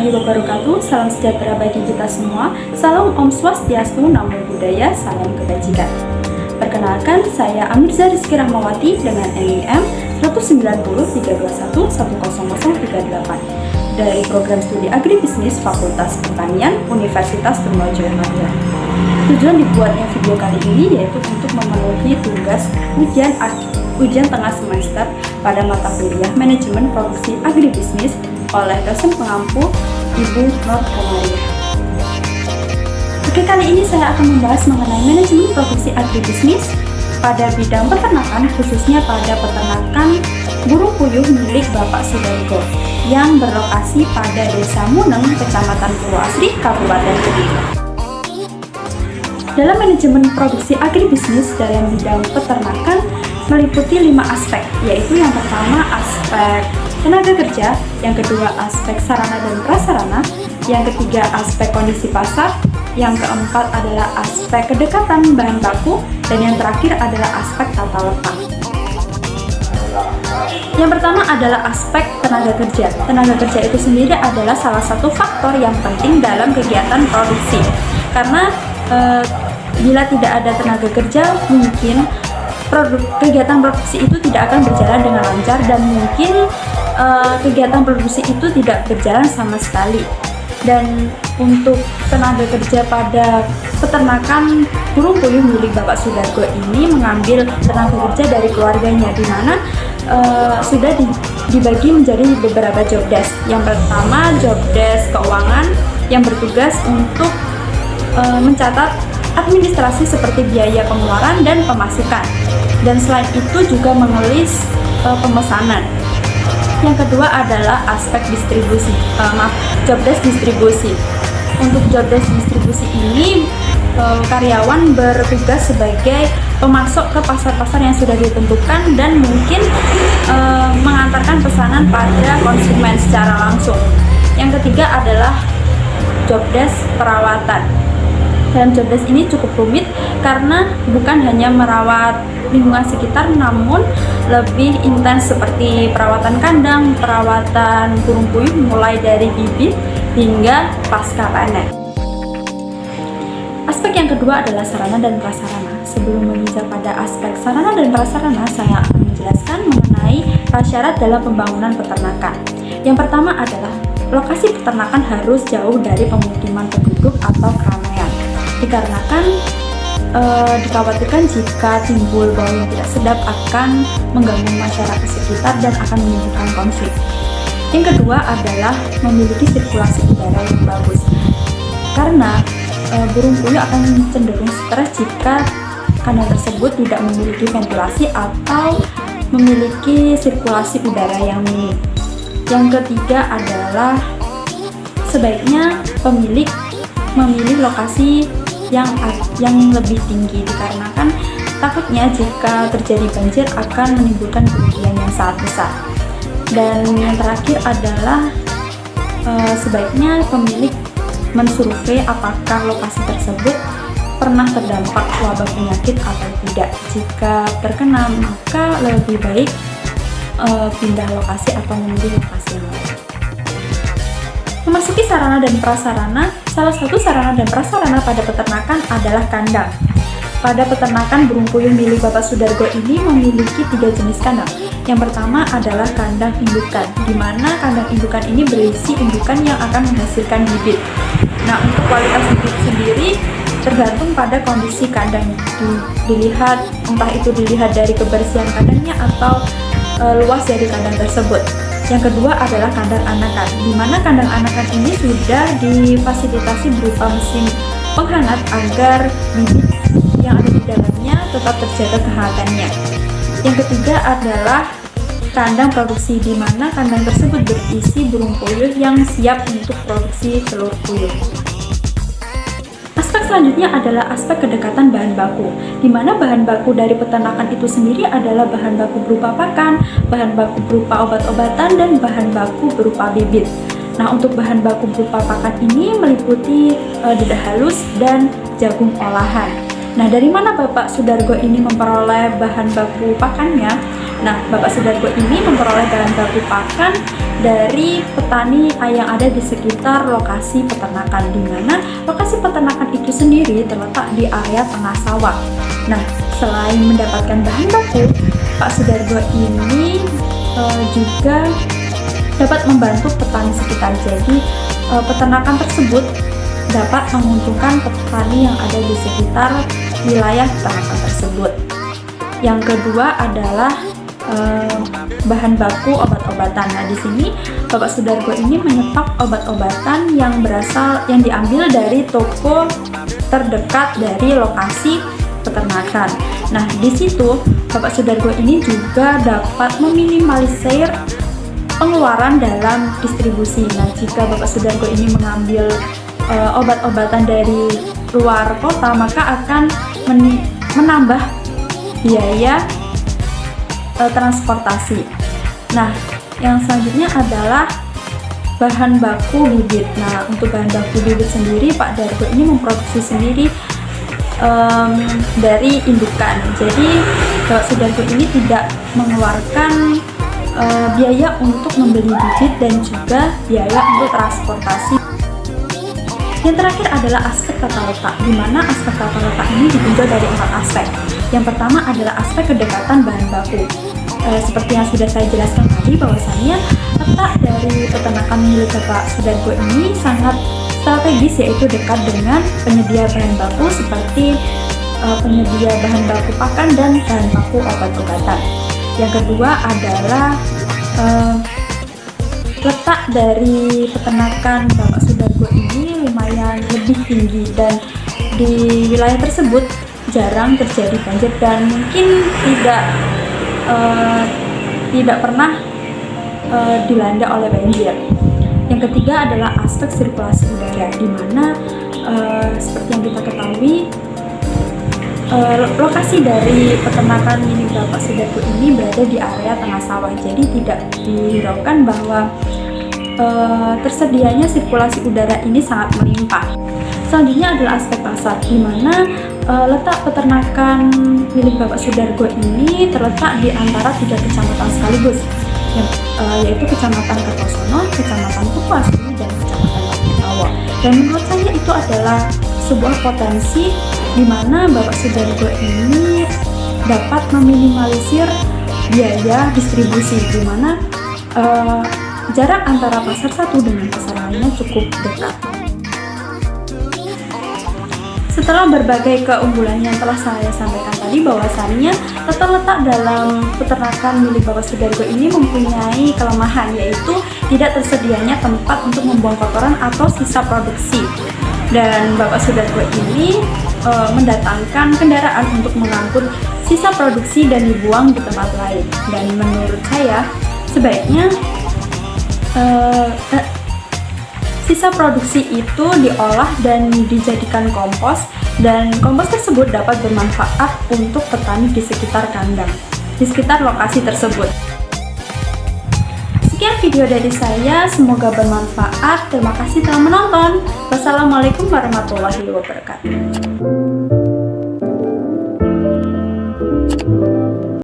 warahmatullahi wabarakatuh. Salam sejahtera bagi kita semua. Salam Om Swastiastu, Namo Buddhaya, salam kebajikan. Perkenalkan, saya Amirza Rizky Rahmawati dengan NIM 190-321-10038 dari program studi Agribisnis Fakultas Pertanian Universitas Trunojoyo Magelang. Tujuan dibuatnya video kali ini yaitu untuk memenuhi tugas ujian tengah semester pada mata kuliah Manajemen Produksi Agribisnis oleh dosen pengampu Ibu Nur Komariah. Oke, kali ini saya akan membahas mengenai manajemen produksi agribisnis pada bidang peternakan, khususnya pada peternakan burung puyuh milik Bapak Sudargo yang berlokasi pada Desa Muneng, Kecamatan Purwoasri, Kabupaten Kediri. Dalam manajemen produksi agribisnis dalam bidang peternakan meliputi 5 aspek, yaitu yang pertama aspek tenaga kerja, yang kedua aspek sarana dan prasarana, yang ketiga aspek kondisi pasar, yang keempat adalah aspek kedekatan bahan baku, dan yang terakhir adalah aspek tata letak. Yang pertama adalah aspek tenaga kerja. Tenaga kerja itu sendiri adalah salah satu faktor yang penting dalam kegiatan produksi, karena bila tidak ada tenaga kerja, mungkin kegiatan produksi itu tidak akan berjalan dengan lancar, dan mungkin kegiatan produksi itu tidak berjalan sama sekali. Dan untuk tenaga kerja pada peternakan burung puyuh milik Bapak Sudargo ini mengambil tenaga kerja dari keluarganya, di mana sudah dibagi menjadi beberapa job desk. Yang pertama job desk keuangan yang bertugas untuk mencatat administrasi seperti biaya pengeluaran dan pemasukan, dan selain itu juga menulis pemesanan. Yang kedua adalah aspek distribusi, job desk distribusi. Untuk job desk distribusi ini karyawan bertugas sebagai pemasok ke pasar-pasar yang sudah ditentukan dan mungkin mengantarkan pesanan pada konsumen secara langsung. Yang ketiga adalah job desk perawatan. Dalam job desk ini cukup rumit karena bukan hanya merawat lingkungan sekitar, namun lebih intens seperti perawatan kandang, perawatan burung puyuh mulai dari bibit hingga pasca panen. Aspek yang kedua adalah sarana dan prasarana. Sebelum menginjak pada aspek sarana dan prasarana, saya akan menjelaskan mengenai prasyarat dalam pembangunan peternakan. Yang pertama adalah lokasi peternakan harus jauh dari pemukiman penduduk atau keramaian, dikarenakan dikhawatirkan jika timbul bau yang tidak sedap akan mengganggu masyarakat sekitar dan akan menimbulkan konflik. Yang kedua adalah memiliki sirkulasi udara yang bagus, karena burung puyuh akan cenderung stres jika kandang tersebut tidak memiliki ventilasi atau memiliki sirkulasi udara yang minim. Yang ketiga adalah sebaiknya pemilik memilih lokasi yang lebih tinggi, dikarenakan takutnya jika terjadi banjir akan menimbulkan kerugian yang sangat besar. Dan yang terakhir adalah sebaiknya pemilik mensurvei apakah lokasi tersebut pernah terdampak wabah penyakit atau tidak. Jika terkena, maka lebih baik pindah lokasi atau memilih lokasi yang lain. Memasuki sarana dan prasarana, salah satu sarana dan prasarana pada peternakan adalah kandang. Pada peternakan burung puyuh milik Bapak Sudargo ini memiliki 3 jenis kandang. Yang pertama adalah kandang indukan, di mana kandang indukan ini berisi indukan yang akan menghasilkan bibit. Nah, untuk kualitas bibit sendiri tergantung pada kondisi kandang. Dilihat, entah itu dilihat dari kebersihan kandangnya atau luas dari kandang tersebut. Yang kedua adalah kandang anakan, di mana kandang anakan ini sudah difasilitasi berupa mesin penghangat agar bibit yang ada di dalamnya tetap terjaga kehangatannya. Yang ketiga adalah kandang produksi, di mana kandang tersebut berisi burung puyuh yang siap untuk produksi telur puyuh. Aspek selanjutnya adalah aspek kedekatan bahan baku, di mana bahan baku dari peternakan itu sendiri adalah bahan baku berupa pakan, bahan baku berupa obat-obatan, dan bahan baku berupa bibit. Nah, untuk bahan baku berupa pakan ini meliputi dedah halus dan jagung olahan. Nah, dari mana Bapak Sudargo ini memperoleh bahan baku pakannya? Nah, Bapak Sudargo ini memperoleh bahan baku pakan dari petani yang ada di sekitar lokasi peternakan, di mana lokasi peternakan itu sendiri terletak di area tengah sawah. Nah, selain mendapatkan bahan baku, Pak Sudargo ini juga dapat membantu petani sekitar. Jadi peternakan tersebut dapat menguntungkan petani yang ada di sekitar wilayah peternakan tersebut. Yang kedua adalah bahan baku obat-obatan. Nah, di sini Bapak Sudargo ini menyetok obat-obatan yang diambil dari toko terdekat dari lokasi peternakan. Nah, di situ Bapak Sudargo ini juga dapat meminimalisir pengeluaran dalam distribusi. Nah, jika Bapak Sudargo ini mengambil obat-obatan dari luar kota, maka akan menambah biaya transportasi. Nah, yang selanjutnya adalah bahan baku bibit. Nah, untuk bahan baku bibit sendiri, Pak Dargo ini memproduksi sendiri dari indukan. Jadi, Pak Sudargo ini tidak mengeluarkan biaya untuk membeli bibit dan juga biaya untuk transportasi. Yang terakhir adalah aspek tata letak, di mana aspek tata letak ini ditinjau dari 4 aspek. Yang pertama adalah aspek kedekatan bahan baku. Seperti yang sudah saya jelaskan tadi, bahwasannya letak dari peternakan milik Bapak Sudargo ini sangat strategis, yaitu dekat dengan penyedia bahan baku seperti penyedia bahan baku pakan dan bahan baku obat-obatan. Yang kedua adalah letak dari peternakan Bapak Sudargo ini lumayan lebih tinggi, dan di wilayah tersebut jarang terjadi banjir dan mungkin tidak pernah dilanda oleh banjir. Yang ketiga adalah aspek sirkulasi udara, di mana seperti yang kita ketahui, lokasi dari peternakan milik Bapak Sudargo ini berada di area tengah sawah, jadi tidak dihiraukan bahwa tersedianya sirkulasi udara ini sangat melimpah. Selanjutnya adalah aspek pasar, di mana letak peternakan milik Bapak Sudargo ini terletak di antara 3 kecamatan sekaligus, yaitu Kecamatan Kertosono, Kecamatan Tukwasri, dan Kecamatan Bangkawa. Dan menurut saya itu adalah sebuah potensi di mana Bapak Sudargo ini dapat meminimalisir biaya distribusi, di mana jarak antara pasar satu dengan pasar lainnya cukup dekat. Setelah berbagai keunggulan yang telah saya sampaikan tadi, bahwasannya tata letak dalam peternakan milik Bapak Sudargo ini mempunyai kelemahan, yaitu tidak tersedianya tempat untuk membuang kotoran atau sisa produksi. Dan Bapak Sudargo ini mendatangkan kendaraan untuk mengangkut sisa produksi dan dibuang di tempat lain. Dan menurut saya, sebaiknya sisa produksi itu diolah dan dijadikan kompos, dan kompos tersebut dapat bermanfaat untuk petani di sekitar kandang, di sekitar lokasi tersebut. Sekian video dari saya, semoga bermanfaat. Terima kasih telah menonton. Wassalamualaikum warahmatullahi wabarakatuh.